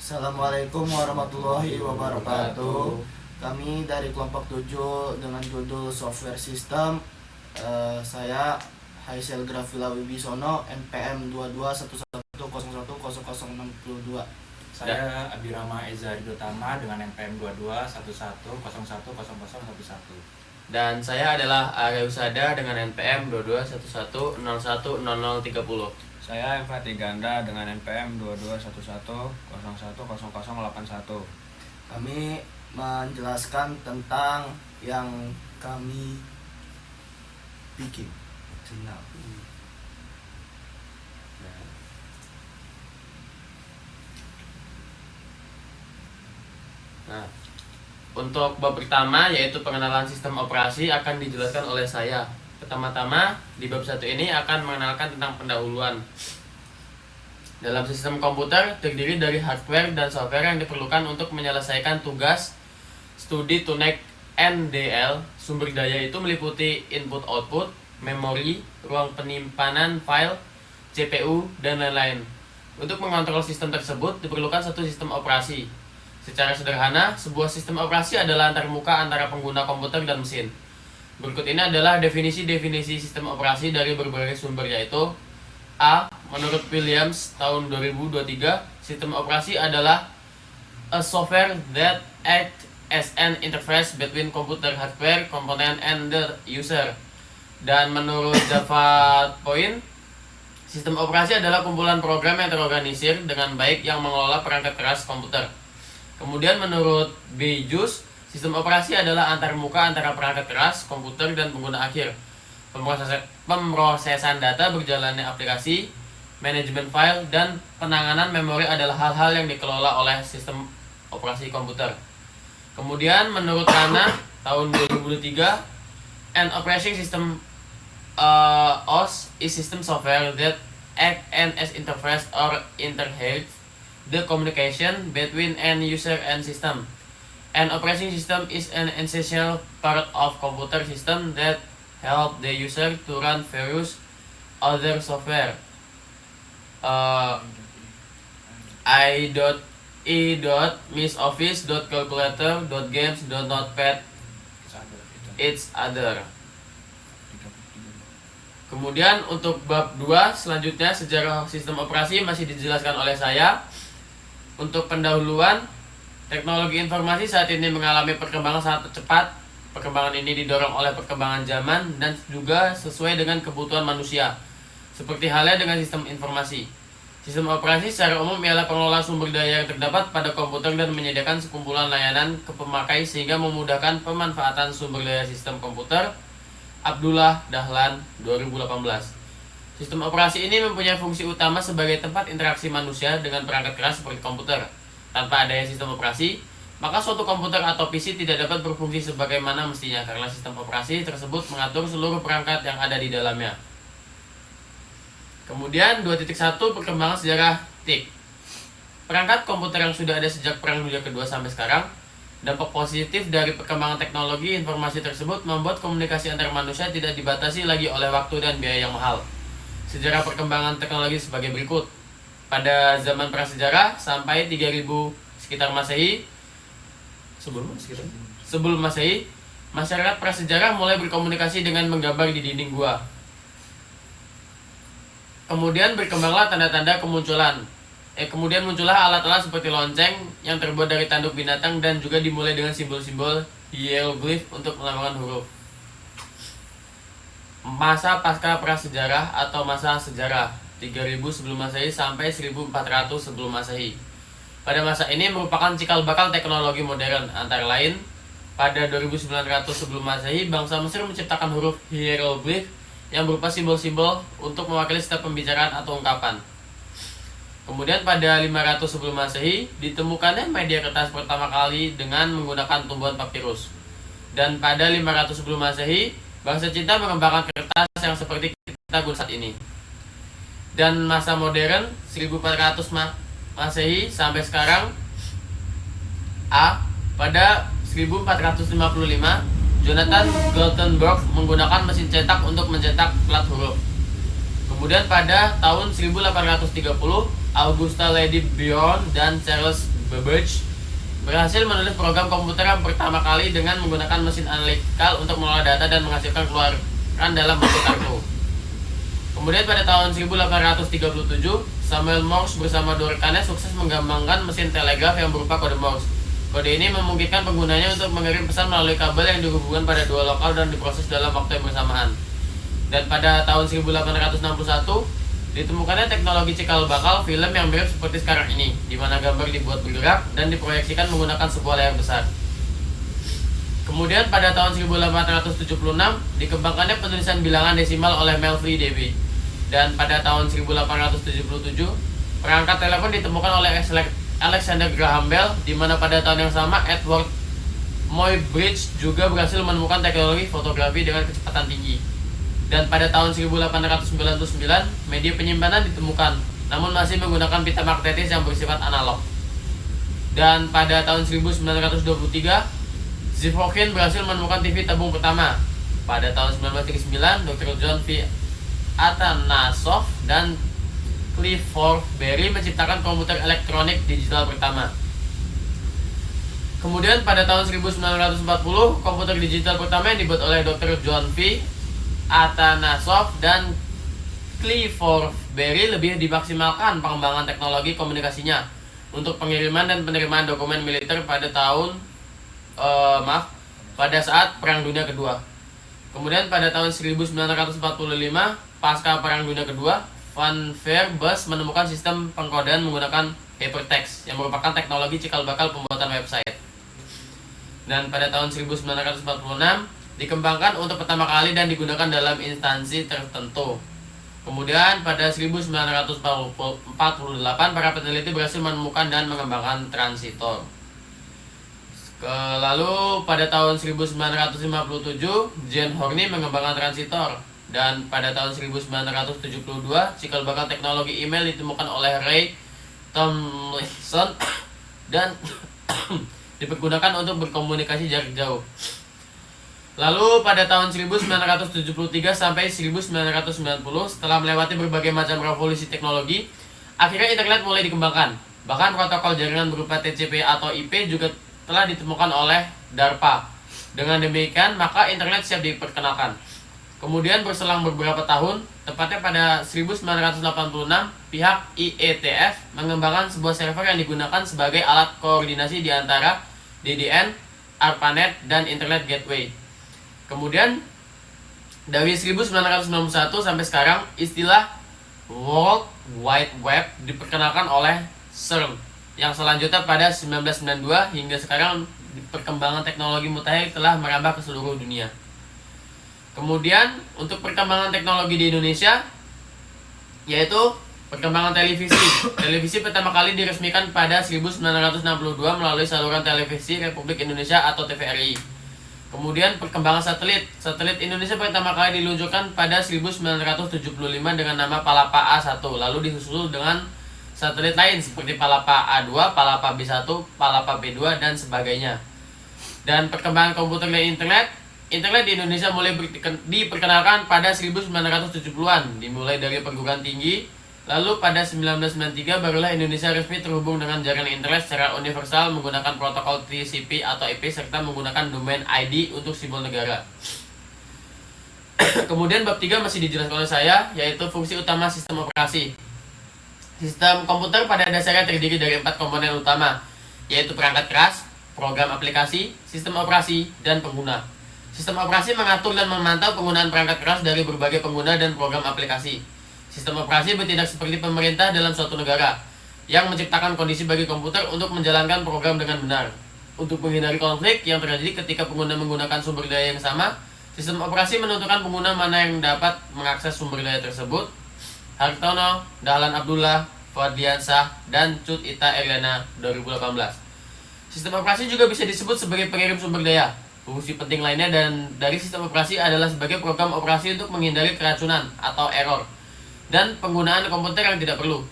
Assalamualaikum warahmatullahi wabarakatuh. Kami dari kelompok 7 dengan judul Software System. Saya Haisel Grafila Wibisono, NPM 2211010062. Saya Abirama Eza Ridotama dengan NPM 2211010011. Dan saya adalah Arya Usada dengan NPM 2211010030. Saya Fati Ganda dengan NPM 2211010081. Kami menjelaskan tentang yang kami bikin. Nah, untuk bab pertama yaitu pengenalan sistem operasi akan dijelaskan oleh saya. Pertama-tama di bab 1 ini akan mengenalkan tentang pendahuluan. Dalam sistem komputer terdiri dari hardware dan software yang diperlukan untuk menyelesaikan tugas studi tunek NDL. Sumber daya itu meliputi input-output, memori, ruang penyimpanan file, CPU, dan lain-lain. Untuk mengontrol sistem tersebut diperlukan satu sistem operasi. Secara sederhana, sebuah sistem operasi adalah antarmuka antara pengguna komputer dan mesin. Berikut ini adalah definisi-definisi sistem operasi dari berbagai sumber, yaitu A. Menurut Williams tahun 2023, sistem operasi adalah a software that act as an interface between computer hardware component and the user. Dan menurut Java Point, sistem operasi adalah kumpulan program yang terorganisir dengan baik yang mengelola perangkat keras komputer. Kemudian menurut Bejus, sistem operasi adalah antarmuka antara perangkat keras, komputer, dan pengguna akhir. Pemrosesan data, berjalannya aplikasi, manajemen file, dan penanganan memori adalah hal-hal yang dikelola oleh sistem operasi komputer. Kemudian menurut Rana tahun 2023, an operating system OS is system software that act as interface or interheads the communication between an user and system. An operating system is an essential part of computer system that help the user to run various other software. Miss Office, Calculator, Games, Notepad, it's other. Kemudian untuk bab 2 selanjutnya sejarah sistem operasi masih dijelaskan oleh saya. Untuk pendahuluan, teknologi informasi saat ini mengalami perkembangan sangat cepat. Perkembangan ini didorong oleh perkembangan zaman dan juga sesuai dengan kebutuhan manusia. Seperti halnya dengan sistem informasi. Sistem operasi secara umum ialah pengelola sumber daya yang terdapat pada komputer dan menyediakan sekumpulan layanan ke pemakai sehingga memudahkan pemanfaatan sumber daya sistem komputer. Abdullah Dahlan 2018. Sistem operasi ini mempunyai fungsi utama sebagai tempat interaksi manusia dengan perangkat keras seperti komputer. Tanpa adanya sistem operasi, maka suatu komputer atau PC tidak dapat berfungsi sebagaimana mestinya karena sistem operasi tersebut mengatur seluruh perangkat yang ada di dalamnya. Kemudian 2.1 perkembangan sejarah TIC. Perangkat komputer yang sudah ada sejak Perang Dunia Kedua sampai sekarang. Dampak positif dari perkembangan teknologi informasi tersebut membuat komunikasi antar manusia tidak dibatasi lagi oleh waktu dan biaya yang mahal. Sejarah perkembangan teknologi sebagai berikut. Pada zaman prasejarah sampai 3000 sekitar Masehi, sebelum Masehi, masyarakat prasejarah mulai berkomunikasi dengan menggambar di dinding gua. Kemudian berkembanglah tanda-tanda kemunculan. Kemudian muncullah alat-alat seperti lonceng yang terbuat dari tanduk binatang dan juga dimulai dengan simbol-simbol hieroglif untuk melambangkan huruf. Masa pasca prasejarah atau masa sejarah 3000 sebelum Masehi sampai 1400 sebelum Masehi. Pada masa ini merupakan cikal bakal teknologi modern. Antara lain, pada 2900 sebelum Masehi, bangsa Mesir menciptakan huruf hieroglif yang berupa simbol-simbol untuk mewakili setiap pembicaraan atau ungkapan. Kemudian pada 500 sebelum Masehi, ditemukannya media kertas pertama kali dengan menggunakan tumbuhan papirus. Dan pada 500 sebelum Masehi, bangsa Cina mengembangkan kertas yang seperti kita gunakan saat ini. Dan masa modern 1400 Masehi sampai sekarang. Pada 1455, Jonathan Gutenberg menggunakan mesin cetak untuk mencetak plat huruf. Kemudian pada tahun 1830, Augusta Lady Bjorn dan Charles Babbage berhasil menulis program komputer yang pertama kali dengan menggunakan mesin analikal untuk mengolah data dan menghasilkan keluaran dalam bentuk kartu. Kemudian pada tahun 1837, Samuel Morse bersama dua rekannya sukses mengembangkan mesin telegraf yang berupa kode Morse. Kode ini memungkinkan penggunanya untuk mengirim pesan melalui kabel yang dihubungkan pada dua lokal dan diproses dalam waktu yang bersamaan. Dan pada tahun 1861, ditemukannya teknologi cikal bakal film yang mirip seperti sekarang ini, di mana gambar dibuat bergerak dan diproyeksikan menggunakan sebuah layar besar. Kemudian pada tahun 1876 dikembangkannya penulisan bilangan desimal oleh Melville Debye. Dan pada tahun 1877 perangkat telepon ditemukan oleh Alexander Graham Bell, di mana pada tahun yang sama Edward Muybridge juga berhasil menemukan teknologi fotografi dengan kecepatan tinggi. Dan pada tahun 1899 media penyimpanan ditemukan, namun masih menggunakan pita magnetis yang bersifat analog. Dan pada tahun 1923 Zipfowkin berhasil menemukan TV tabung pertama. Pada tahun 1939 Dr. John V. Atanasov dan Clifford Berry menciptakan komputer elektronik digital pertama. Kemudian pada tahun 1940 komputer digital pertama yang dibuat oleh Dr. John V. Atanasov dan Clifford Berry lebih dimaksimalkan pengembangan teknologi komunikasinya untuk pengiriman dan penerimaan dokumen militer pada saat Perang Dunia Kedua. Kemudian pada tahun 1945 pasca Perang Dunia Kedua, Van Verbus menemukan sistem pengkodean menggunakan hypertext yang merupakan teknologi cikal bakal pembuatan website. Dan pada tahun 1946 dikembangkan untuk pertama kali dan digunakan dalam instansi tertentu. Kemudian pada 1948 para peneliti berhasil menemukan dan mengembangkan transitor. Lalu pada tahun 1957 Jane Horney mengembangkan transitor. Dan pada tahun 1972 cikal bakal teknologi email ditemukan oleh Ray Tomlinson dan dipergunakan untuk berkomunikasi jarak jauh. Lalu pada tahun 1973 sampai 1990 setelah melewati berbagai macam revolusi teknologi, akhirnya internet mulai dikembangkan. Bahkan protokol jaringan berupa TCP atau IP juga telah ditemukan oleh DARPA. Dengan demikian, maka internet siap diperkenalkan. Kemudian berselang beberapa tahun, tepatnya pada 1986, pihak IETF mengembangkan sebuah server yang digunakan sebagai alat koordinasi di antara DDN, ARPANET, dan Internet Gateway. Kemudian, dari 1991 sampai sekarang, istilah World Wide Web diperkenalkan oleh CERN, yang selanjutnya pada 1992 hingga sekarang perkembangan teknologi mutakhir telah merambah ke seluruh dunia. Kemudian untuk perkembangan teknologi di Indonesia, yaitu perkembangan televisi. Televisi pertama kali diresmikan pada 1962 melalui saluran televisi Republik Indonesia atau TVRI. Kemudian perkembangan satelit. Satelit Indonesia pertama kali diluncurkan pada 1975 dengan nama Palapa A1, lalu disusul dengan satelit lain seperti Palapa A2, Palapa B1, Palapa B2, dan sebagainya. Dan perkembangan komputer dan Internet di Indonesia mulai diperkenalkan pada 1970-an, dimulai dari perguruan tinggi. Lalu pada 1993 barulah Indonesia resmi terhubung dengan jaringan internet secara universal menggunakan protokol TCP atau IP serta menggunakan domain ID untuk simbol negara. Kemudian bab 3 masih dijelaskan oleh saya, yaitu fungsi utama sistem operasi. Sistem komputer pada dasarnya terdiri dari 4 komponen utama, yaitu perangkat keras, program aplikasi, sistem operasi, dan pengguna. Sistem operasi mengatur dan memantau penggunaan perangkat keras dari berbagai pengguna dan program aplikasi. Sistem operasi bertindak seperti pemerintah dalam suatu negara yang menciptakan kondisi bagi komputer untuk menjalankan program dengan benar. Untuk menghindari konflik yang terjadi ketika pengguna menggunakan sumber daya yang sama, sistem operasi menentukan pengguna mana yang dapat mengakses sumber daya tersebut. Hartono, Dahlan Abdullah, Fadliansah, dan Cut Ita Erlana 2018. Sistem operasi juga bisa disebut sebagai pengirim sumber daya. Fungsi penting lainnya dari sistem operasi adalah sebagai program operasi untuk menghindari keracunan atau error dan penggunaan komputer yang tidak perlu.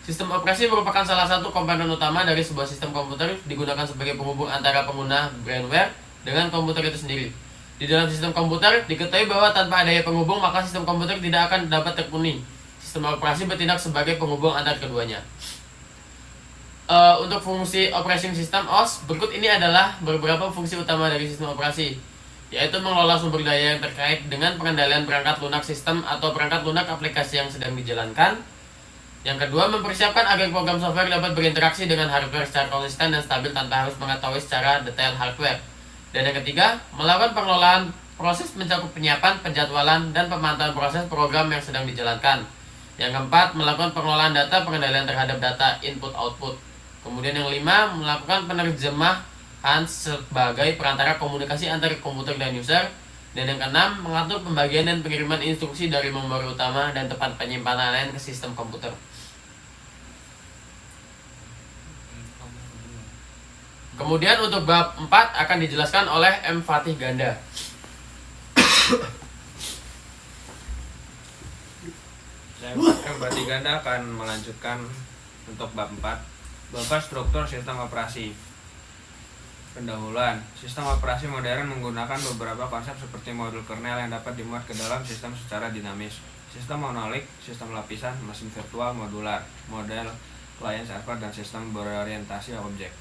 Sistem operasi merupakan salah satu komponen utama dari sebuah sistem komputer, digunakan sebagai penghubung antara pengguna brainware dengan komputer itu sendiri. Di dalam sistem komputer, diketahui bahwa tanpa adanya penghubung maka sistem komputer tidak akan dapat terpenuhi. Sistem operasi bertindak sebagai penghubung antar keduanya. Untuk fungsi operating system OS, berikut ini adalah beberapa fungsi utama dari sistem operasi, yaitu mengelola sumber daya yang terkait dengan pengendalian perangkat lunak sistem atau perangkat lunak aplikasi yang sedang dijalankan. Yang kedua, mempersiapkan agar program software dapat berinteraksi dengan hardware secara konsisten dan stabil tanpa harus mengetahui secara detail hardware. Dan yang ketiga, melakukan pengelolaan proses mencakup penyiapan, penjadwalan, dan pemantauan proses program yang sedang dijalankan. Yang keempat, melakukan pengelolaan data, pengendalian terhadap data input-output. Kemudian yang kelima, melakukan penerjemahan sebagai perantara komunikasi antara komputer dan user. Dan yang keenam, mengatur pembagian dan pengiriman instruksi dari memori utama dan tempat penyimpanan lain ke sistem komputer. Kemudian untuk bab 4 akan dijelaskan oleh M. Fatih Ganda. Berarti Ganda akan melanjutkan untuk bab 4. Bab 4 struktur sistem operasi. Pendahuluan. Sistem operasi modern menggunakan beberapa konsep seperti modul kernel yang dapat dimuat ke dalam sistem secara dinamis. Sistem monolik, sistem lapisan, mesin virtual modular, model client server, dan sistem berorientasi objek.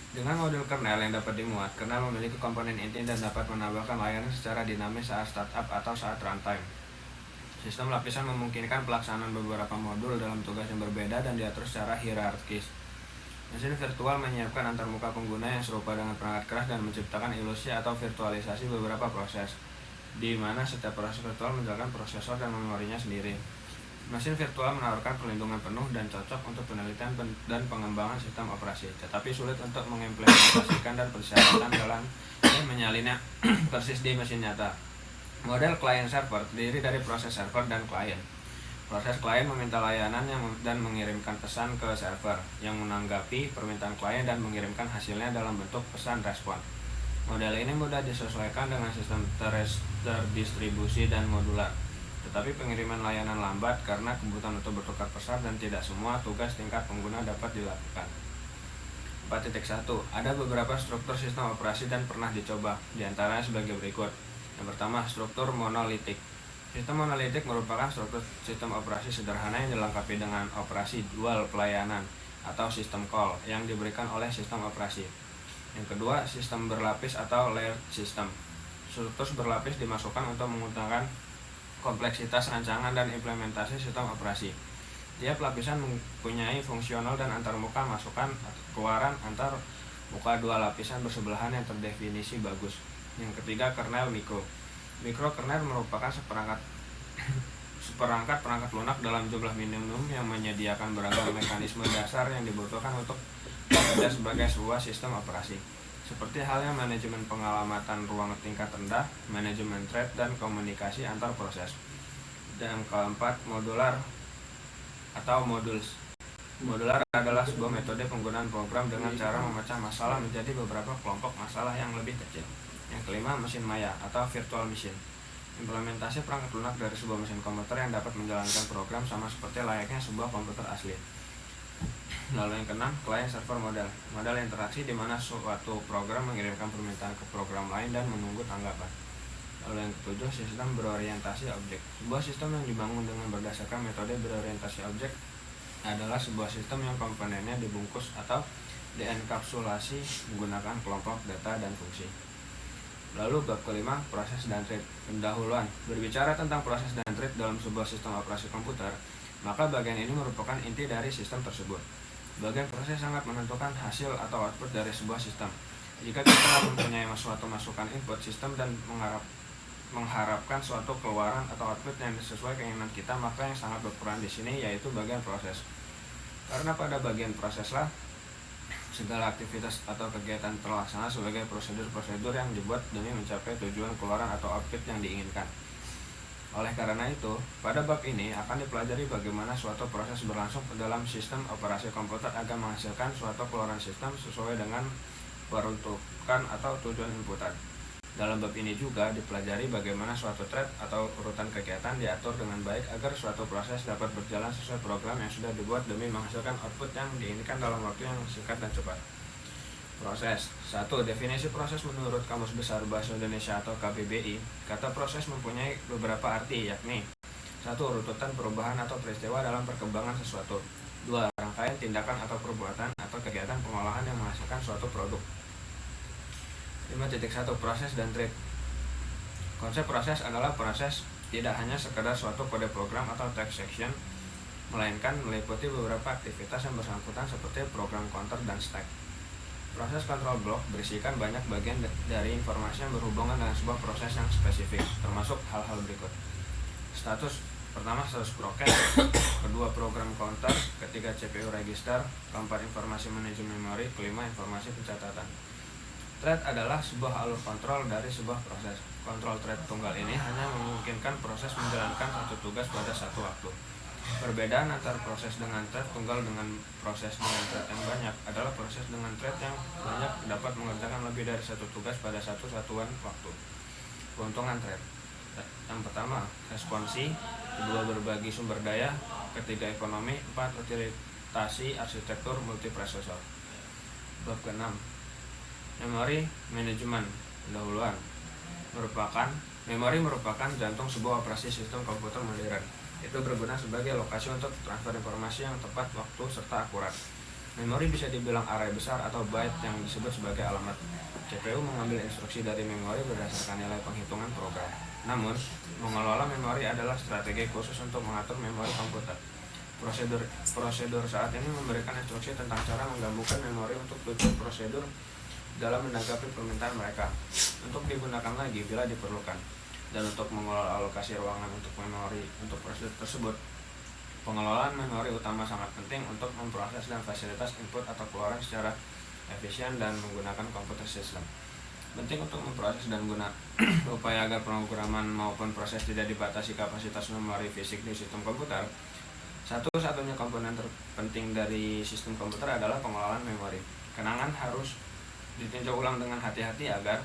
Dengan modul kernel yang dapat dimuat, kernel memiliki komponen inti dan dapat menambahkan layanan secara dinamis saat startup atau saat runtime. Sistem lapisan memungkinkan pelaksanaan beberapa modul dalam tugas yang berbeda dan diatur secara hierarkis. Mesin virtual menyiapkan antarmuka pengguna yang serupa dengan perangkat keras dan menciptakan ilusi atau virtualisasi beberapa proses, di mana setiap proses virtual menjalankan prosesor dan memorinya sendiri. Mesin virtual menawarkan perlindungan penuh dan cocok untuk penelitian dan pengembangan sistem operasi, tetapi sulit untuk mengimplementasikan dan persyaratan dalam menyalinnya persis di mesin nyata. Model client server terdiri dari proses server dan klien. Proses klien meminta layanan dan mengirimkan pesan ke server, yang menanggapi permintaan klien dan mengirimkan hasilnya dalam bentuk pesan respon. Model ini mudah disesuaikan dengan sistem terdistribusi dan modular, tetapi pengiriman layanan lambat karena kebutuhan untuk bertukar pesan dan tidak semua tugas tingkat pengguna dapat dilakukan. 4.1. Ada beberapa struktur sistem operasi dan pernah dicoba, diantaranya sebagai berikut. Yang pertama, struktur monolitik. Sistem monolitik merupakan struktur sistem operasi sederhana yang dilengkapi dengan operasi dual pelayanan atau sistem call yang diberikan oleh sistem operasi. Yang kedua, sistem berlapis atau layered system. Struktur berlapis dimasukkan untuk mengutamakan kompleksitas rancangan dan implementasi sistem operasi. Tiap lapisan mempunyai fungsional dan antarmuka masukan atau keluaran antar muka dua lapisan bersebelahan yang terdefinisi bagus. Yang ketiga, kernel mikro. Mikrokernel merupakan seperangkat perangkat lunak dalam jumlah minimum yang menyediakan beragam mekanisme dasar yang dibutuhkan untuk bekerja sebagai sebuah sistem operasi, seperti halnya manajemen pengalamatan ruang tingkat rendah, manajemen thread, dan komunikasi antar proses. Dan keempat, modular atau modules. Modular adalah sebuah metode penggunaan program dengan cara memecah masalah menjadi beberapa kelompok masalah yang lebih kecil. Yang kelima, mesin maya atau virtual machine. Implementasi perangkat lunak dari sebuah mesin komputer yang dapat menjalankan program sama seperti layaknya sebuah komputer asli. Lalu yang keenam, client server model. Model interaksi di mana suatu program mengirimkan permintaan ke program lain dan menunggu tanggapan. Lalu yang ketujuh, sistem berorientasi objek. Sebuah sistem yang dibangun dengan berdasarkan metode berorientasi objek adalah sebuah sistem yang komponennya dibungkus atau dienkapsulasi menggunakan kelompok data dan fungsi. Lalu bab kelima, proses dan thread. Pendahuluan. Berbicara tentang proses dan thread dalam sebuah sistem operasi komputer, maka bagian ini merupakan inti dari sistem tersebut. Bagian proses sangat menentukan hasil atau output dari sebuah sistem. Jika kita mempunyai suatu masukan input sistem dan mengharapkan suatu keluaran atau output yang sesuai keinginan kita, maka yang sangat berperan di sini yaitu bagian proses. Karena pada bagian proseslah segala aktivitas atau kegiatan terlaksana sebagai prosedur-prosedur yang dibuat demi mencapai tujuan keluaran atau output yang diinginkan. Oleh karena itu, pada bab ini akan dipelajari bagaimana suatu proses berlangsung dalam sistem operasi komputer agar menghasilkan suatu keluaran sistem sesuai dengan peruntukan atau tujuan inputan. Dalam bab ini juga dipelajari bagaimana suatu thread atau urutan kegiatan diatur dengan baik agar suatu proses dapat berjalan sesuai program yang sudah dibuat demi menghasilkan output yang diinginkan dalam waktu yang singkat dan cepat. Proses. 1. Definisi proses menurut Kamus Besar Bahasa Indonesia atau KBBI. Kata proses mempunyai beberapa arti, yakni 1. Urutan perubahan atau peristiwa dalam perkembangan sesuatu. 2. Rangkaian rangkaian tindakan atau perbuatan atau kegiatan pengolahan yang menghasilkan suatu produk. 5.1 Proses dan trait. Konsep proses adalah proses tidak hanya sekedar suatu kode program atau text section, melainkan meliputi beberapa aktivitas yang bersangkutan seperti program counter dan stack. Proses control block berisikan banyak bagian dari informasi yang berhubungan dengan sebuah proses yang spesifik, termasuk hal-hal berikut. Status pertama, status prokes, kedua program counter, ketiga CPU register, keempat informasi manajemen memori, kelima informasi pencatatan. Thread adalah sebuah alur kontrol dari sebuah proses. Kontrol thread tunggal ini hanya memungkinkan proses menjalankan satu tugas pada satu waktu. Perbedaan antara proses dengan thread tunggal dengan proses dengan thread yang banyak adalah proses dengan thread yang banyak dapat mengerjakan lebih dari satu tugas pada satu satuan waktu. Keuntungan thread. Yang pertama, responsi, kedua berbagi sumber daya, ketiga ekonomi, empat utilitasi arsitektur multiprosesor. Bab ke-6. Memori manajemen pendahuluan. Memori merupakan jantung sebuah operasi sistem komputer modern. Itu berguna sebagai lokasi untuk transfer informasi yang tepat waktu serta akurat. Memori bisa dibilang array besar atau byte yang disebut sebagai alamat. CPU mengambil instruksi dari memori berdasarkan nilai penghitungan program. Namun, mengelola memori adalah strategi khusus untuk mengatur memori komputer. Prosedur saat ini memberikan instruksi tentang cara menggabungkan memori untuk tujuan prosedur dalam menanggapi permintaan mereka, untuk digunakan lagi bila diperlukan, dan untuk mengelola alokasi ruangan untuk memori untuk prosedur tersebut. Pengelolaan memori utama sangat penting untuk memproses dan fasilitas input atau keluaran secara efisien dan menggunakan komputer sistem. Penting untuk memproses dan guna upaya agar pemrograman maupun proses tidak dibatasi kapasitas memori fisik di sistem komputer. Satu-satunya komponen terpenting dari sistem komputer adalah pengelolaan memori. Kenangan harus ditinjau ulang dengan hati-hati agar: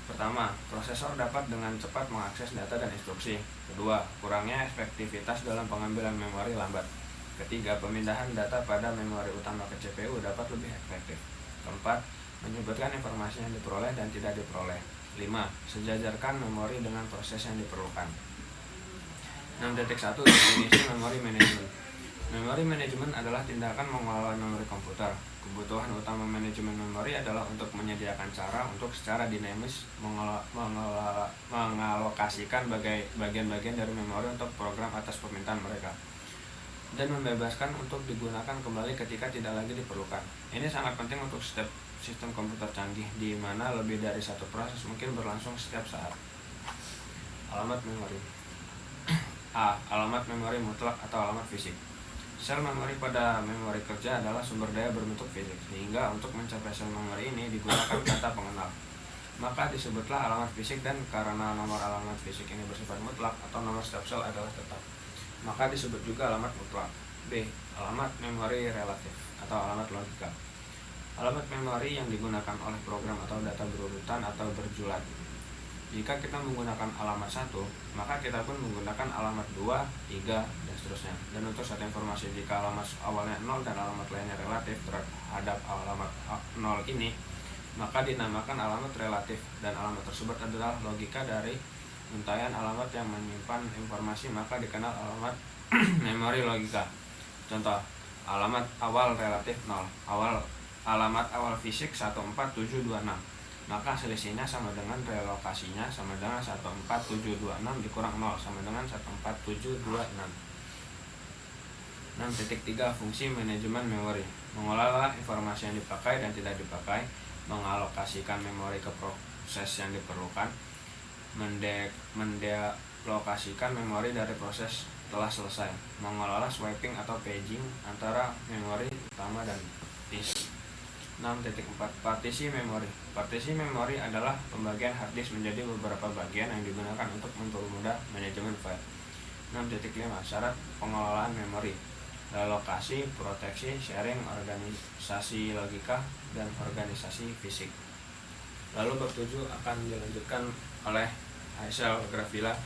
pertama, prosesor dapat dengan cepat mengakses data dan instruksi. Kedua, kurangnya efektivitas dalam pengambilan memori lambat. Ketiga, pemindahan data pada memori utama ke CPU dapat lebih efektif. Keempat, menyebutkan informasi yang diperoleh dan tidak diperoleh. 5. Sejajarkan memori dengan proses yang diperlukan. 6.1 Definisi memori manajemen. Memori manajemen adalah tindakan mengelola memori komputer. Kebutuhan utama manajemen memori adalah untuk menyediakan cara untuk secara dinamis mengalokasikan bagian-bagian dari memori untuk program atas permintaan mereka, dan membebaskan untuk digunakan kembali ketika tidak lagi diperlukan. Ini sangat penting untuk setiap sistem komputer canggih, di mana lebih dari satu proses mungkin berlangsung setiap saat. Alamat memori. A. Alamat memori mutlak atau alamat fisik. Sel memori pada memori kerja adalah sumber daya berbentuk fisik, sehingga untuk mencapai sel memori ini digunakan kata pengenal. Maka disebutlah alamat fisik, dan karena nomor alamat fisik ini bersifat mutlak atau nomor setiap sel adalah tetap, maka disebut juga alamat mutlak. B. Alamat memori relatif atau alamat logika. Alamat memori yang digunakan oleh program atau data berurutan atau berjulat. Jika kita menggunakan alamat 1, maka kita pun menggunakan alamat 2, 3, dan seterusnya. Dan untuk satu informasi, jika alamat awalnya 0 dan alamat lainnya relatif terhadap alamat 0 ini, maka dinamakan alamat relatif, dan alamat tersebut adalah logika dari untaian alamat yang menyimpan informasi, maka dikenal alamat memori logika. Contoh, alamat awal relatif 0, alamat awal fisik 14726. Maka selisihnya sama dengan relokasinya sama dengan 14726 dikurang 0 sama dengan 14726. 6.3 Fungsi manajemen memori. Mengelola informasi yang dipakai dan tidak dipakai, mengalokasikan memori ke proses yang diperlukan, mendealokasikan memori dari proses telah selesai, mengelola swiping atau paging antara memori utama dan disk. 6.4 Partisi memori. Partisi memori adalah pembagian hard disk menjadi beberapa bagian yang digunakan untuk mempermudah manajemen file. 6.5 Syarat pengelolaan memori. Relokasi, proteksi, sharing, organisasi logika, dan organisasi fisik. Lalu bab 7 akan dilanjutkan oleh Aisel Grafila.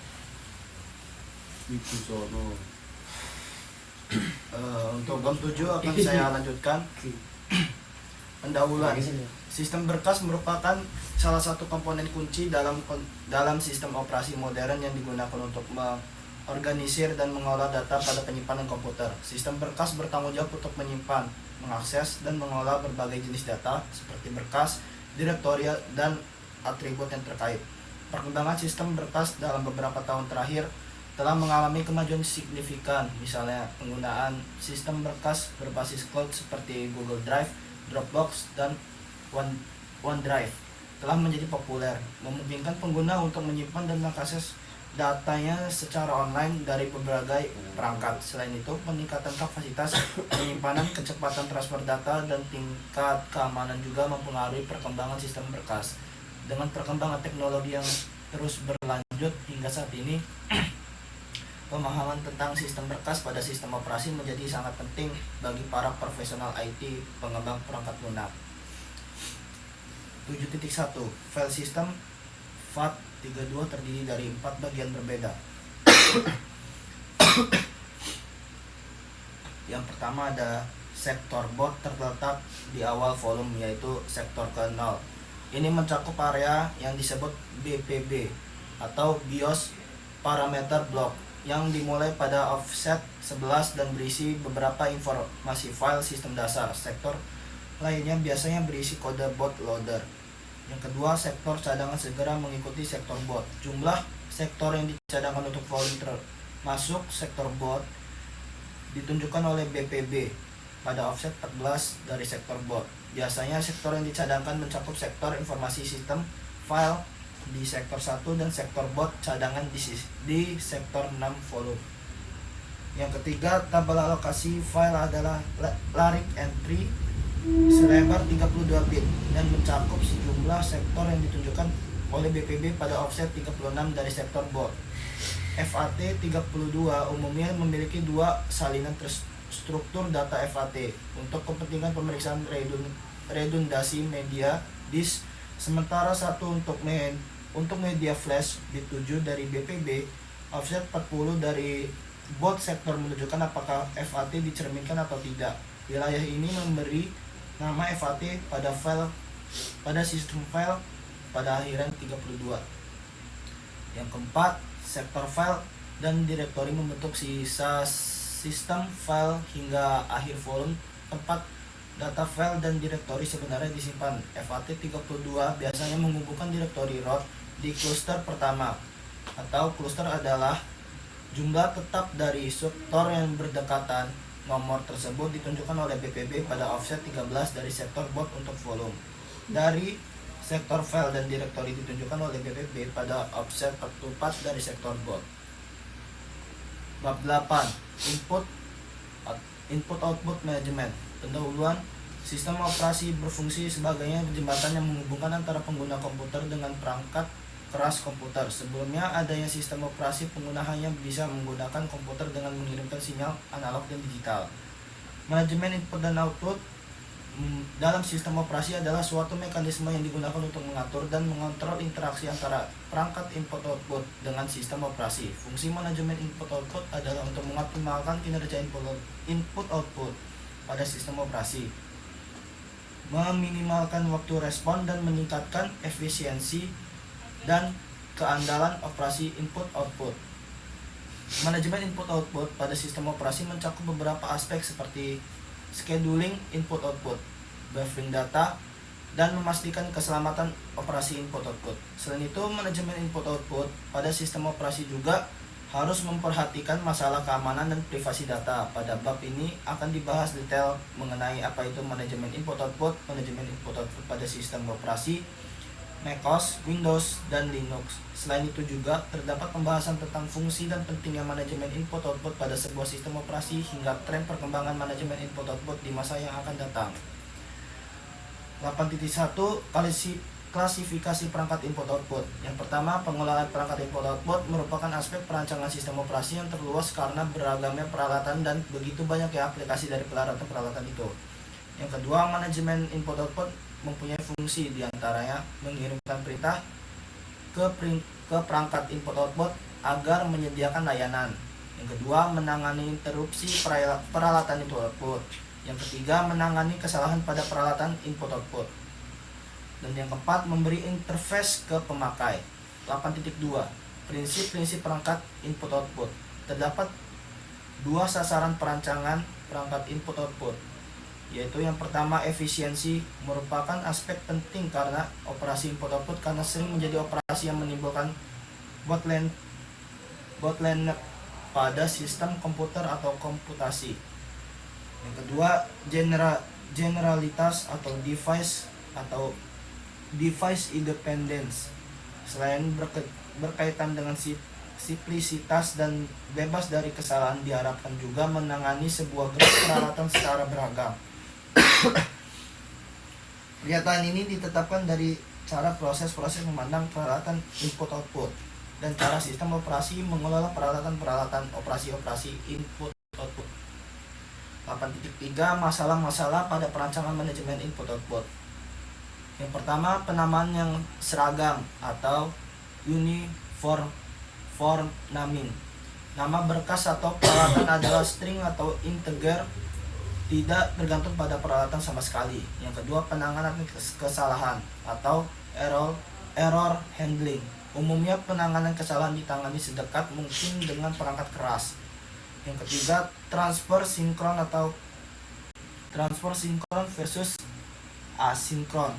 Untuk bab 7 akan saya lanjutkan. Pendahuluan. Sistem berkas merupakan salah satu komponen kunci dalam sistem operasi modern yang digunakan untuk organisir dan mengolah data pada penyimpanan komputer. Sistem berkas bertanggung jawab untuk menyimpan, mengakses, dan mengolah berbagai jenis data seperti berkas, direktori, dan atribut yang terkait. Perkembangan sistem berkas dalam beberapa tahun terakhir telah mengalami kemajuan signifikan. Misalnya penggunaan sistem berkas berbasis cloud seperti Google Drive, Dropbox, dan OneDrive telah menjadi populer, memungkinkan pengguna untuk menyimpan dan mengakses datanya secara online dari berbagai perangkat. Selain itu, peningkatan kapasitas penyimpanan, kecepatan transfer data, dan tingkat keamanan juga mempengaruhi perkembangan sistem berkas. Dengan perkembangan teknologi yang terus berlanjut hingga saat ini, pemahaman tentang sistem berkas pada sistem operasi menjadi sangat penting bagi para profesional IT pengembang perangkat lunak. 7.1 File system FAT32 terdiri dari 4 bagian berbeda. Yang pertama ada sektor boot terletak di awal volume, yaitu sektor ke-0. Ini mencakup area yang disebut BPB atau BIOS Parameter Block yang dimulai pada offset 11 dan berisi beberapa informasi file sistem dasar. Sektor lainnya biasanya berisi kode bootloader. Yang kedua, sektor cadangan segera mengikuti sektor boot. Jumlah sektor yang dicadangkan untuk volume termasuk sektor boot ditunjukkan oleh BPB pada offset 14 dari sektor boot. Biasanya sektor yang dicadangkan mencakup sektor informasi sistem file di sektor 1 dan sektor boot cadangan di sektor 6 volume. Yang ketiga, tabel alokasi file adalah larik entry selebar 32 bit dan mencakup sejumlah sektor yang ditunjukkan oleh BPB pada offset 36 dari sektor boot. FAT32 umumnya memiliki dua salinan struktur data FAT untuk kepentingan pemeriksaan redundasi media disk, sementara satu untuk media flash bit 7 dari BPB. Offset 40 dari boot sektor menunjukkan apakah FAT dicerminkan atau tidak. Wilayah ini memberi nama FAT pada sistem file pada akhiran 32. Yang keempat, sektor file dan direktori membentuk sisa sistem file hingga akhir volume. Tempat data file dan direktori sebenarnya disimpan. FAT32 biasanya mengumpulkan direktori root di cluster pertama, atau cluster adalah jumlah tetap dari sektor yang berdekatan. Nomor tersebut ditunjukkan oleh BPB pada offset 13 dari sektor boot untuk volume. Dari sektor file dan direktori ditunjukkan oleh BPB pada offset 44 dari sektor boot. Bab 8. Input Output Management. Pendahuluan. Sistem operasi berfungsi sebagai jembatan yang menghubungkan antara pengguna komputer dengan perangkat keras komputer. Sebelumnya adanya sistem operasi, pengguna hanya bisa menggunakan komputer dengan mengirimkan sinyal analog dan digital. Manajemen input dan output dalam sistem operasi adalah suatu mekanisme yang digunakan untuk mengatur dan mengontrol interaksi antara perangkat input-output dengan sistem operasi. Fungsi manajemen input-output adalah untuk mengoptimalkan kinerja input-output pada sistem operasi, meminimalkan waktu respon, dan meningkatkan efisiensi dan keandalan operasi input-output. Manajemen input-output pada sistem operasi mencakup beberapa aspek seperti scheduling input-output, buffering data, dan memastikan keselamatan operasi input-output. Selain itu, manajemen input-output pada sistem operasi juga harus memperhatikan masalah keamanan dan privasi data. Pada bab ini akan dibahas detail mengenai apa itu manajemen input-output pada sistem operasi macOS, Windows, dan Linux. Selain itu juga terdapat pembahasan tentang fungsi dan pentingnya manajemen input-output pada sebuah sistem operasi hingga tren perkembangan manajemen input-output di masa yang akan datang. 8.1 Klasifikasi perangkat input-output. Yang pertama, pengelolaan perangkat input-output merupakan aspek perancangan sistem operasi yang terluas karena beragamnya peralatan dan begitu banyaknya aplikasi dari peralatan-peralatan itu. Yang kedua, manajemen input-output mempunyai fungsi diantaranya mengirimkan perintah ke perangkat input-output agar menyediakan layanan. Yang kedua, menangani interupsi peralatan input-output. Yang ketiga, menangani kesalahan pada peralatan input-output. Dan yang keempat, memberi interface ke pemakai. 8.2 Prinsip-prinsip perangkat input-output. terdapat dua sasaran perancangan perangkat input-output, yaitu yang pertama efisiensi, merupakan aspek penting karena operasi input-output karena sering menjadi operasi yang menimbulkan bottleneck pada sistem komputer atau komputasi. Yang kedua, generalitas atau device independence. Selain berkaitan dengan simplisitas dan bebas dari kesalahan, diharapkan juga menangani sebuah grup peralatan secara beragam. Pernyataan ini ditetapkan dari cara proses-proses memandang peralatan input-output dan cara sistem operasi mengelola peralatan-peralatan operasi input-output. 8.3 Masalah-masalah pada perancangan manajemen input-output. Yang pertama, penamaan yang seragam atau uniform naming. Nama berkas atau peralatan adalah string atau integer, tidak tergantung pada peralatan sama sekali. Yang kedua, penanganan kesalahan atau error handling. Umumnya penanganan kesalahan ditangani sedekat mungkin dengan perangkat keras. Yang ketiga, transfer sinkron versus asinkron.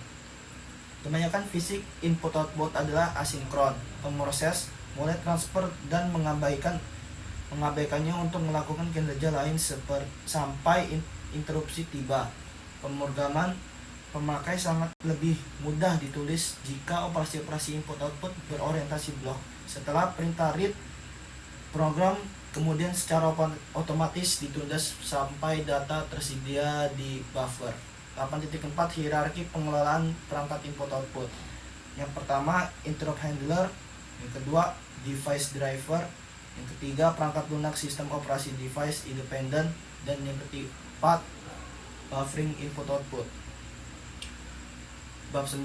Kebanyakan fisik input-output adalah asinkron. Pemroses mulai transfer dan mengabaikannya untuk melakukan kinerja lain sampai interupsi tiba. Pemrograman pemakai sangat lebih mudah ditulis jika operasi-operasi input-output berorientasi blok. Setelah perintah read, program kemudian secara otomatis ditunda sampai data tersedia di buffer. 8.4 Hierarki pengelolaan perangkat input-output. Yang pertama, interrupt handler. Yang kedua, device driver. Yang ketiga, perangkat lunak sistem operasi device independent. Dan yang keempat, buffering input-output. Bab 9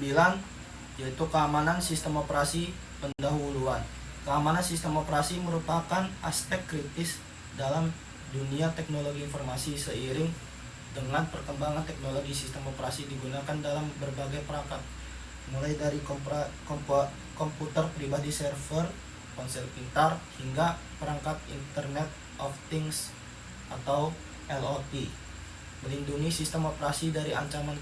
yaitu keamanan sistem operasi pendahuluan. Keamanan sistem operasi merupakan aspek kritis dalam dunia teknologi informasi. Seiring dengan perkembangan teknologi, sistem operasi digunakan dalam berbagai perangkat, mulai dari komputer pribadi, server, ponsel pintar, hingga perangkat Internet of Things atau IoT. Melindungi sistem operasi dari ancaman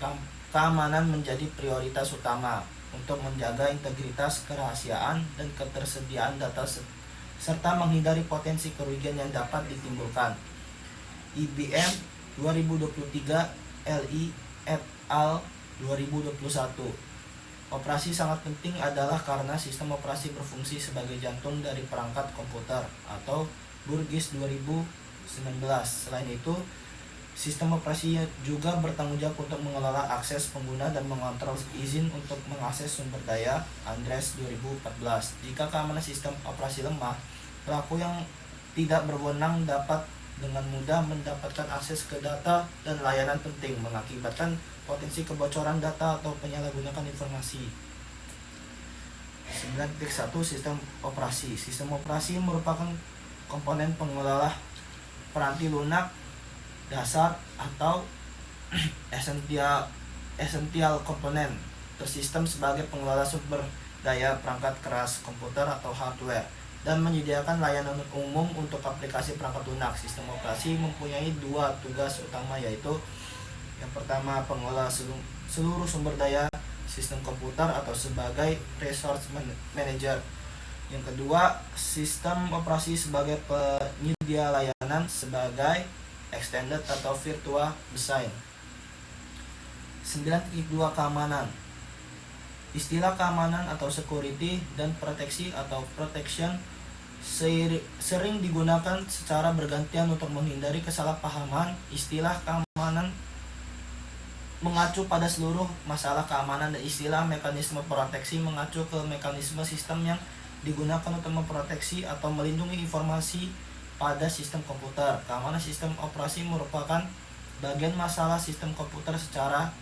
keamanan menjadi prioritas utama untuk menjaga integritas, kerahasiaan, dan ketersediaan data serta menghindari potensi kerugian yang dapat ditimbulkan. IBM 2023 LI et al. 2021. Operasi sangat penting adalah karena sistem operasi berfungsi sebagai jantung dari perangkat komputer atau Burgess 2019. Selain itu, sistem operasi juga bertanggung jawab untuk mengelola akses pengguna dan mengontrol izin untuk mengakses sumber daya. Andres 2014. Jika keamanan sistem operasi lemah, pelaku yang tidak berwenang dapat dengan mudah mendapatkan akses ke data dan layanan penting, mengakibatkan potensi kebocoran data atau penyalahgunaan informasi. 9.1 Sistem operasi. Sistem operasi merupakan komponen pengelola peranti lunak dasar atau essential komponen tersistem sebagai pengelola sumber daya perangkat keras komputer atau hardware dan menyediakan layanan umum untuk aplikasi perangkat lunak. Sistem operasi mempunyai dua tugas utama, yaitu yang pertama, pengelola seluruh sumber daya sistem komputer atau sebagai resource manager. Yang kedua, sistem operasi sebagai penyedia layanan sebagai extended atau virtual machine. 9.2 Keamanan. Istilah keamanan atau security dan proteksi atau protection sering digunakan secara bergantian untuk menghindari kesalahpahaman. Istilah keamanan mengacu pada seluruh masalah keamanan dan istilah mekanisme proteksi mengacu ke mekanisme sistem yang digunakan untuk memproteksi atau melindungi informasi pada sistem komputer. Keamanan sistem operasi merupakan bagian masalah sistem komputer secara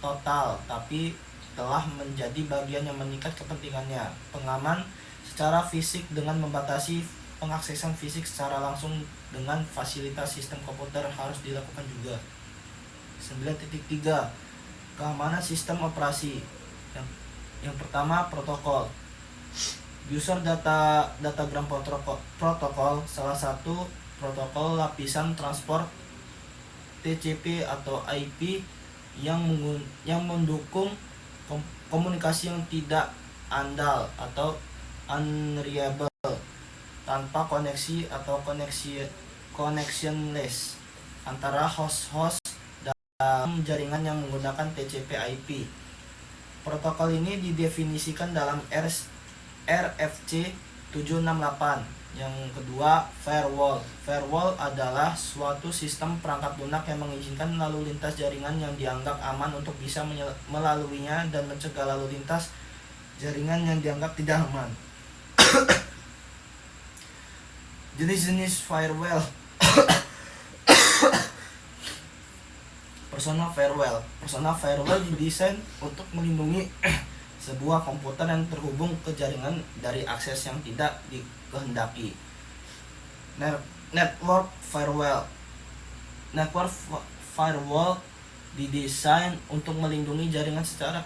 total, tapi telah menjadi bagian yang meningkat kepentingannya. Pengaman secara fisik dengan membatasi pengaksesan fisik secara langsung dengan fasilitas sistem komputer harus dilakukan juga. 9.3 Keamanan sistem operasi. Yang pertama, protokol. User datagram protokol salah satu protokol lapisan transport TCP atau IP yang mendukung komunikasi yang tidak andal atau unreliable tanpa koneksi atau connectionless antara host-host dalam jaringan yang menggunakan TCP/IP. Protokol ini didefinisikan dalam RFC 768. Yang kedua, firewall. Firewall adalah suatu sistem perangkat lunak yang mengizinkan lalu lintas jaringan yang dianggap aman untuk bisa melaluinya dan mencegah lalu lintas jaringan yang dianggap tidak aman. Jenis-jenis firewall. Persona firewall didesain untuk melindungi sebuah komputer yang terhubung ke jaringan dari akses yang tidak dikehendaki. Network firewall didesain untuk melindungi jaringan secara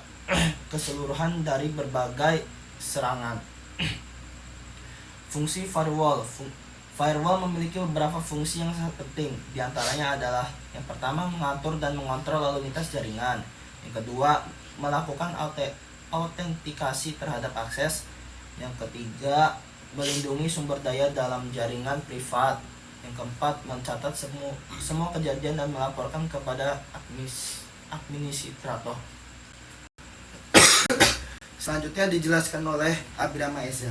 keseluruhan dari berbagai serangan. Fungsi firewall memiliki beberapa fungsi yang sangat penting. Di antaranya adalah yang pertama, mengatur dan mengontrol lalu lintas jaringan. Yang kedua, melakukan autentikasi terhadap akses. Yang ketiga, melindungi sumber daya dalam jaringan privat. Yang keempat, mencatat semua kejadian dan melaporkan kepada administrator. Selanjutnya dijelaskan oleh Abirama Eza.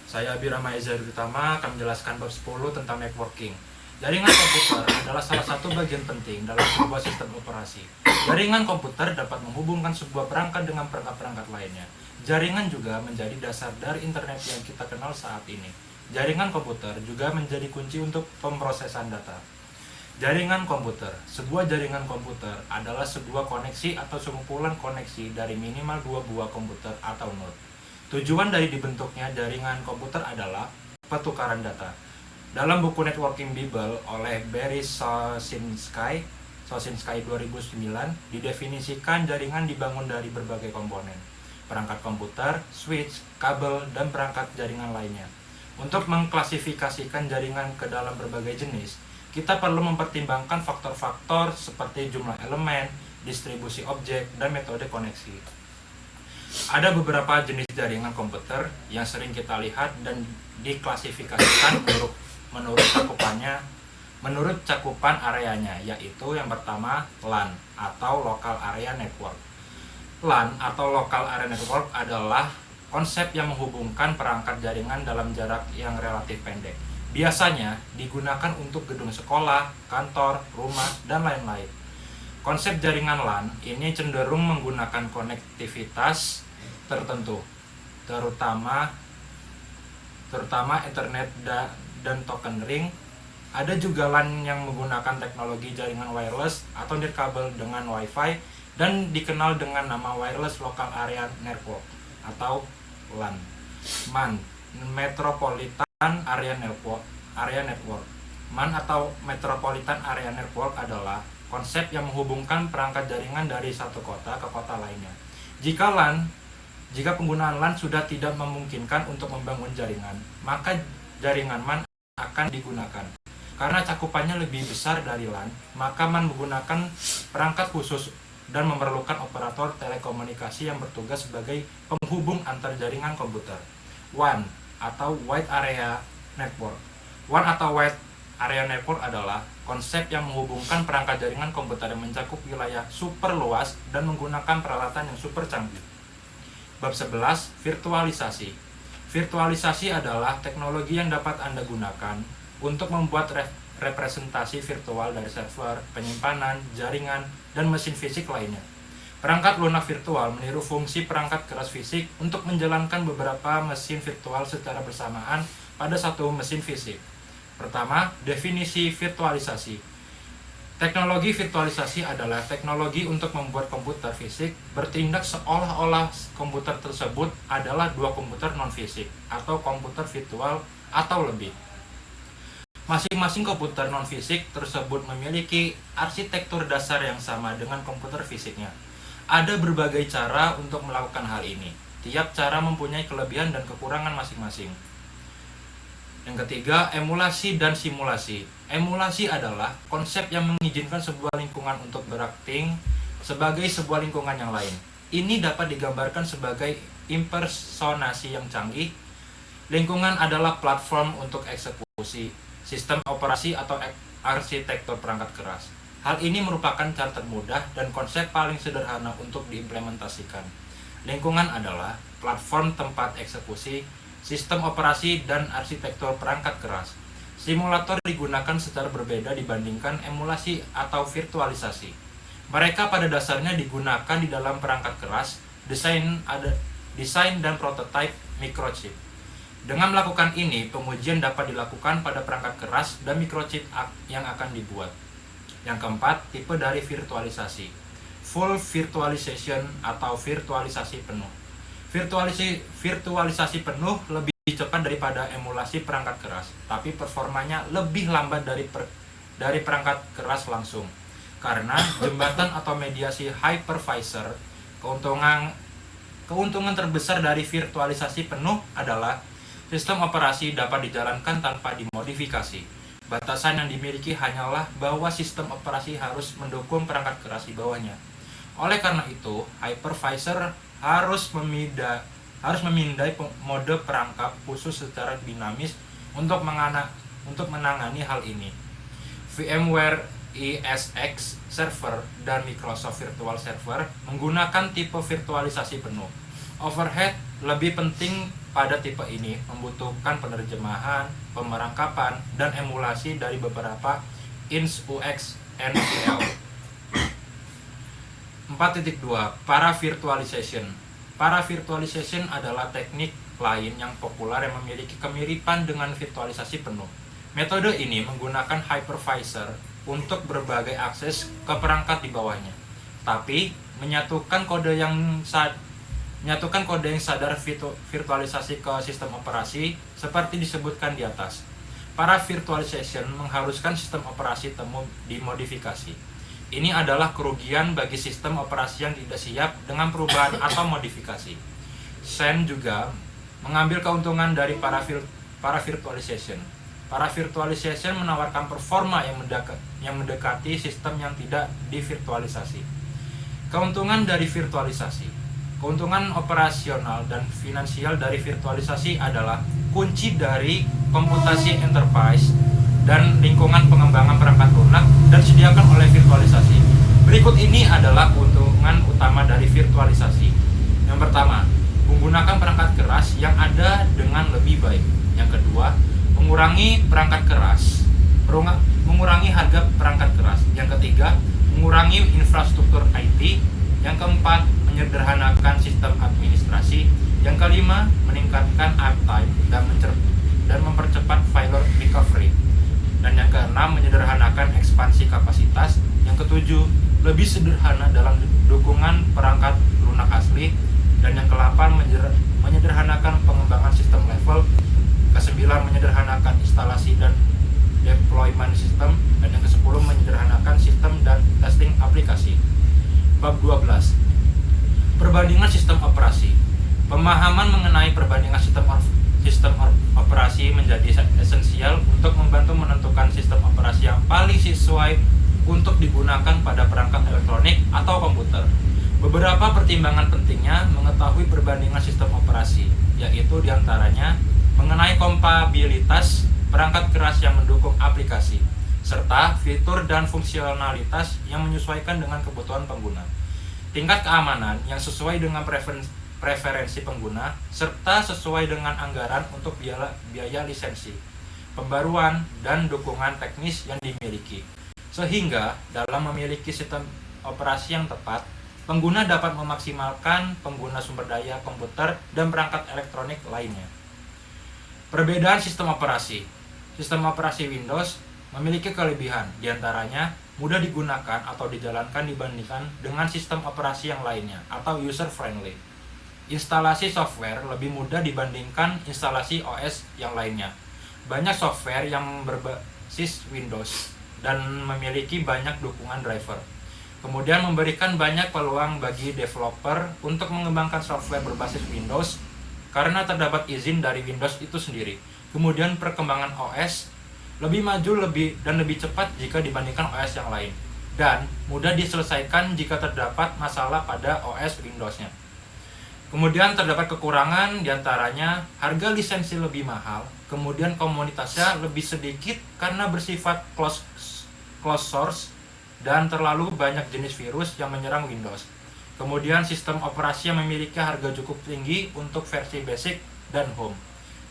Saya Abirama Eza Utama akan menjelaskan bab 10 tentang networking. Jaringan komputer adalah salah satu bagian penting dalam sebuah sistem operasi. Jaringan komputer dapat menghubungkan sebuah perangkat dengan perangkat-perangkat lainnya. Jaringan juga menjadi dasar dari internet yang kita kenal saat ini. Jaringan komputer juga menjadi kunci untuk pemrosesan data. Jaringan komputer. Sebuah jaringan komputer adalah sebuah koneksi atau sekumpulan koneksi dari minimal 2 buah komputer atau node. Tujuan dari dibentuknya jaringan komputer adalah pertukaran data. Dalam buku Networking Bible oleh Barry Sosinsky 2009, didefinisikan jaringan dibangun dari berbagai komponen, perangkat komputer, switch, kabel, dan perangkat jaringan lainnya. Untuk mengklasifikasikan jaringan ke dalam berbagai jenis, kita perlu mempertimbangkan faktor-faktor seperti jumlah elemen, distribusi objek, dan metode koneksi. Ada beberapa jenis jaringan komputer yang sering kita lihat dan diklasifikasikan menurut cakupan areanya, yaitu yang pertama LAN atau Local Area Network. LAN atau Local Area Network adalah konsep yang menghubungkan perangkat jaringan dalam jarak yang relatif pendek. Biasanya digunakan untuk gedung sekolah, kantor, rumah, dan lain-lain. Konsep jaringan LAN ini cenderung menggunakan konektivitas tertentu, terutama Ethernet dan token ring. Ada juga LAN yang menggunakan teknologi jaringan wireless atau nirkabel dengan Wi-Fi dan dikenal dengan nama Wireless Local Area Network atau LAN. MAN, Metropolitan Area Network. MAN atau Metropolitan Area Network adalah konsep yang menghubungkan perangkat jaringan dari satu kota ke kota lainnya. Jika penggunaan LAN sudah tidak memungkinkan untuk membangun jaringan, maka jaringan MAN akan digunakan. Karena cakupannya lebih besar dari LAN, maka MAN menggunakan perangkat khusus dan memerlukan operator telekomunikasi yang bertugas sebagai penghubung antar jaringan komputer. WAN atau Wide Area Network. WAN atau Wide Area Network adalah konsep yang menghubungkan perangkat jaringan komputer yang mencakup wilayah super luas dan menggunakan peralatan yang super canggih. Bab 11, virtualisasi. Virtualisasi adalah teknologi yang dapat Anda gunakan untuk membuat representasi virtual dari server, penyimpanan, jaringan, dan mesin fisik lainnya. Perangkat lunak virtual meniru fungsi perangkat keras fisik untuk menjalankan beberapa mesin virtual secara bersamaan pada satu mesin fisik. Pertama, definisi virtualisasi. Teknologi virtualisasi adalah teknologi untuk membuat komputer fisik bertindak seolah-olah komputer tersebut adalah dua komputer non-fisik atau komputer virtual atau lebih. Masing-masing komputer non-fisik tersebut memiliki arsitektur dasar yang sama dengan komputer fisiknya. Ada berbagai cara untuk melakukan hal ini. Tiap cara mempunyai kelebihan dan kekurangan masing-masing. Yang ketiga, emulasi dan simulasi. Emulasi adalah konsep yang mengizinkan sebuah lingkungan untuk berakting sebagai sebuah lingkungan yang lain. Ini dapat digambarkan sebagai impersonasi yang canggih. Lingkungan adalah platform untuk eksekusi sistem operasi atau arsitektur perangkat keras. Hal ini merupakan cara termudah dan konsep paling sederhana untuk diimplementasikan. Lingkungan adalah platform tempat eksekusi sistem operasi dan arsitektur perangkat keras. Simulator digunakan secara berbeda dibandingkan emulasi atau virtualisasi. Mereka pada dasarnya digunakan di dalam perangkat keras, desain dan prototipe microchip. Dengan melakukan ini, pengujian dapat dilakukan pada perangkat keras dan microchip yang akan dibuat. Yang keempat, tipe dari virtualisasi. Full virtualization atau virtualisasi penuh. Virtualisasi penuh lebih cepat daripada emulasi perangkat keras, tapi performanya lebih lambat dari perangkat keras langsung. Karena jembatan atau mediasi hypervisor, keuntungan terbesar dari virtualisasi penuh adalah sistem operasi dapat dijalankan tanpa dimodifikasi. Batasan yang dimiliki hanyalah bahwa sistem operasi harus mendukung perangkat keras di bawahnya. Oleh karena itu, hypervisor harus memindai mode perangkap khusus secara dinamis untuk menangani hal ini. VMware ESX Server dan Microsoft Virtual Server menggunakan tipe virtualisasi penuh. Overhead lebih penting pada tipe ini, membutuhkan penerjemahan, pemerangkapan, dan emulasi dari beberapa INS-UX NVL. 4.2 Paravirtualization. Paravirtualization adalah teknik lain yang populer yang memiliki kemiripan dengan virtualisasi penuh. Metode ini menggunakan hypervisor untuk berbagai akses ke perangkat di bawahnya, tapi menyatukan kode yang sadar virtualisasi ke sistem operasi seperti disebutkan di atas. Paravirtualization mengharuskan sistem operasi dimodifikasi. Ini adalah kerugian bagi sistem operasi yang tidak siap dengan perubahan atau modifikasi. Sen juga mengambil keuntungan dari paravirtualization. Paravirtualization menawarkan performa yang mendekati sistem yang tidak divirtualisasi. Keuntungan dari virtualisasi. Keuntungan operasional dan finansial dari virtualisasi adalah kunci dari komputasi enterprise dan lingkungan pengembangan perangkat lunak dan disediakan oleh virtualisasi. Berikut ini adalah keuntungan utama dari virtualisasi. Yang pertama, menggunakan perangkat keras yang ada dengan lebih baik. Yang kedua, mengurangi harga perangkat keras. Yang ketiga, mengurangi infrastruktur IT. Yang keempat, menyederhanakan sistem administrasi. Yang kelima, meningkatkan uptime dan mempercepat failure recovery. Dan yang keenam, menyederhanakan ekspansi kapasitas. Yang ketujuh, lebih sederhana dalam dukungan perangkat lunak asli. Dan yang ke-8, menyederhanakan pengembangan sistem level. Ke-9, menyederhanakan instalasi dan deployment sistem. Dan yang ke-10, menyederhanakan sistem dan testing aplikasi. Bab 12. Perbandingan sistem operasi. Pemahaman mengenai perbandingan sistem operasi menjadi esensial untuk membantu menentukan sistem operasi yang paling sesuai untuk digunakan pada perangkat elektronik atau komputer. Beberapa pertimbangan pentingnya mengetahui perbandingan sistem operasi, yaitu diantaranya mengenai kompatibilitas perangkat keras yang mendukung aplikasi, serta fitur dan fungsionalitas yang menyesuaikan dengan kebutuhan pengguna, tingkat keamanan yang sesuai dengan preferensi pengguna, serta sesuai dengan anggaran untuk biaya lisensi, pembaruan, dan dukungan teknis yang dimiliki. Sehingga dalam memiliki sistem operasi yang tepat, pengguna dapat memaksimalkan pengguna sumber daya komputer dan perangkat elektronik lainnya. Perbedaan sistem operasi. Sistem operasi Windows memiliki kelebihan, diantaranya mudah digunakan atau dijalankan dibandingkan dengan sistem operasi yang lainnya atau user-friendly. Instalasi software lebih mudah dibandingkan instalasi OS yang lainnya. Banyak software yang berbasis Windows dan memiliki banyak dukungan driver. Kemudian memberikan banyak peluang bagi developer untuk mengembangkan software berbasis Windows karena terdapat izin dari Windows itu sendiri. Kemudian perkembangan OS lebih maju dan lebih cepat jika dibandingkan OS yang lain, dan mudah diselesaikan jika terdapat masalah pada OS Windows-nya. Kemudian terdapat kekurangan, diantaranya harga lisensi lebih mahal, kemudian komunitasnya lebih sedikit karena bersifat closed source, dan terlalu banyak jenis virus yang menyerang Windows. Kemudian sistem operasi yang memiliki harga cukup tinggi untuk versi basic dan home,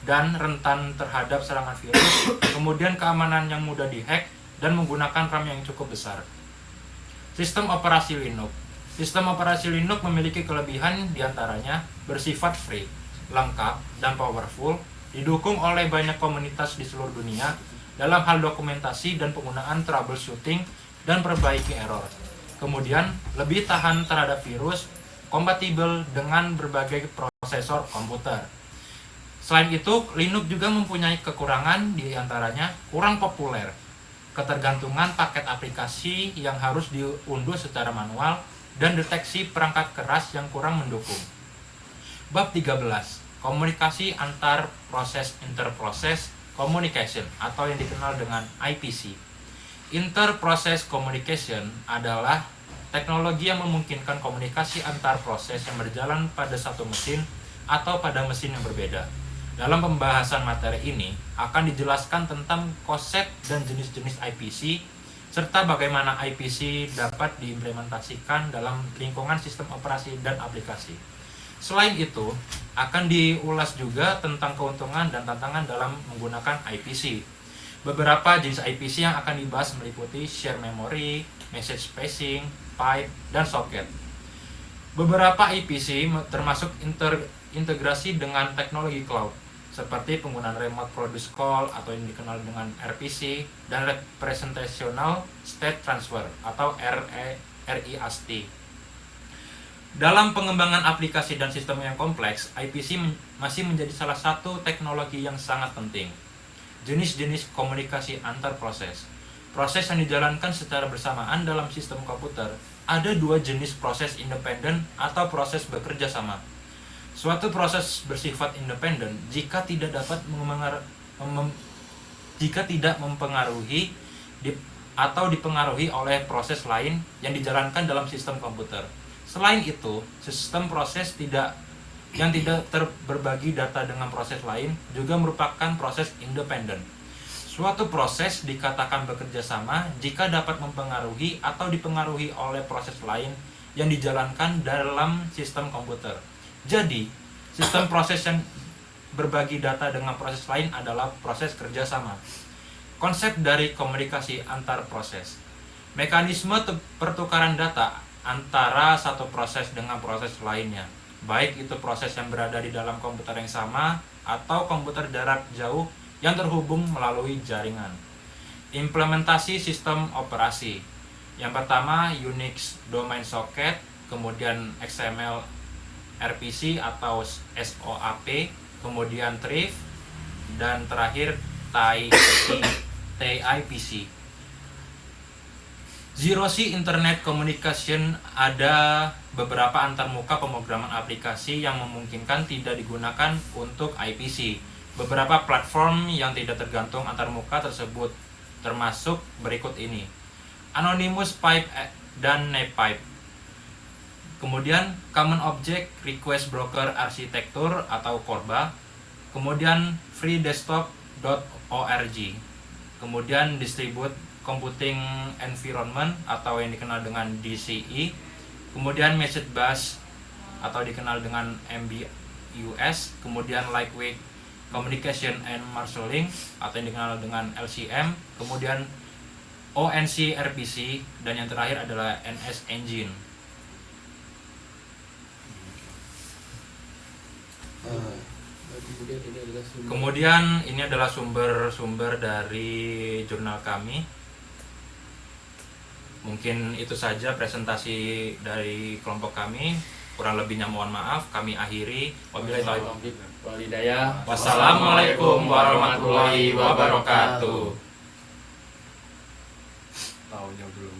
dan rentan terhadap serangan virus. Kemudian keamanan yang mudah dihack dan menggunakan RAM yang cukup besar. Sistem operasi Linux. Sistem operasi Linux memiliki kelebihan, diantaranya bersifat free, lengkap, dan powerful, didukung oleh banyak komunitas di seluruh dunia dalam hal dokumentasi dan penggunaan troubleshooting dan perbaiki error. Kemudian lebih tahan terhadap virus, kompatibel dengan berbagai prosesor komputer. Selain itu, Linux juga mempunyai kekurangan, diantaranya kurang populer, ketergantungan paket aplikasi yang harus diunduh secara manual, dan deteksi perangkat keras yang kurang mendukung. Bab 13. Komunikasi antar proses interproses communication atau yang dikenal dengan IPC. Interprocess communication adalah teknologi yang memungkinkan komunikasi antar proses yang berjalan pada satu mesin atau pada mesin yang berbeda. Dalam pembahasan materi ini akan dijelaskan tentang konsep dan jenis-jenis IPC serta bagaimana IPC dapat diimplementasikan dalam lingkungan sistem operasi dan aplikasi. Selain itu, akan diulas juga tentang keuntungan dan tantangan dalam menggunakan IPC. Beberapa jenis IPC yang akan dibahas meliputi share memory, message passing, pipe, dan socket. Beberapa IPC termasuk integrasi dengan teknologi cloud, seperti penggunaan remote produce call atau yang dikenal dengan RPC, dan representational state transfer atau RIST. Dalam pengembangan aplikasi dan sistem yang kompleks, IPC masih menjadi salah satu teknologi yang sangat penting. Jenis-jenis komunikasi antar proses. Proses yang dijalankan secara bersamaan dalam sistem komputer. Ada dua jenis proses independen atau proses bekerja sama. Suatu proses bersifat independen jika tidak mempengaruhi atau dipengaruhi oleh proses lain yang dijalankan dalam sistem komputer. Selain itu, sistem proses yang tidak berbagi data dengan proses lain juga merupakan proses independen. Suatu proses dikatakan bekerja sama jika dapat mempengaruhi atau dipengaruhi oleh proses lain yang dijalankan dalam sistem komputer. Jadi, sistem proses yang berbagi data dengan proses lain adalah proses kerjasama. Konsep dari komunikasi antar proses. Mekanisme pertukaran data antara satu proses dengan proses lainnya, baik itu proses yang berada di dalam komputer yang sama atau komputer jarak jauh yang terhubung melalui jaringan. Implementasi sistem operasi. Yang pertama, Unix Domain Socket, kemudian XML RPC atau SOAP, kemudian Thrift, dan terakhir TIPC. Zero C Internet Communication ada beberapa antarmuka pemrograman aplikasi yang memungkinkan tidak digunakan untuk IPC. Beberapa platform yang tidak tergantung antarmuka tersebut termasuk berikut ini: Anonymous Pipe dan NetPipe. Kemudian Common Object Request Broker Architecture atau CORBA. Kemudian freedesktop.org. Kemudian Distribute Computing Environment atau yang dikenal dengan DCE. Kemudian Message Bus atau dikenal dengan MBUS. Kemudian Lightweight Communication and Marshalling atau yang dikenal dengan LCM. Kemudian ONC RPC, dan yang terakhir adalah NS Engine. Kemudian ini adalah sumber-sumber dari jurnal kami. Mungkin itu saja presentasi dari kelompok kami. Kurang lebihnya mohon maaf. Kami akhiri. Wabillahi taufiq wal hidayah. Wassalamualaikum warahmatullahi wabarakatuh. Tahu jauh dulu.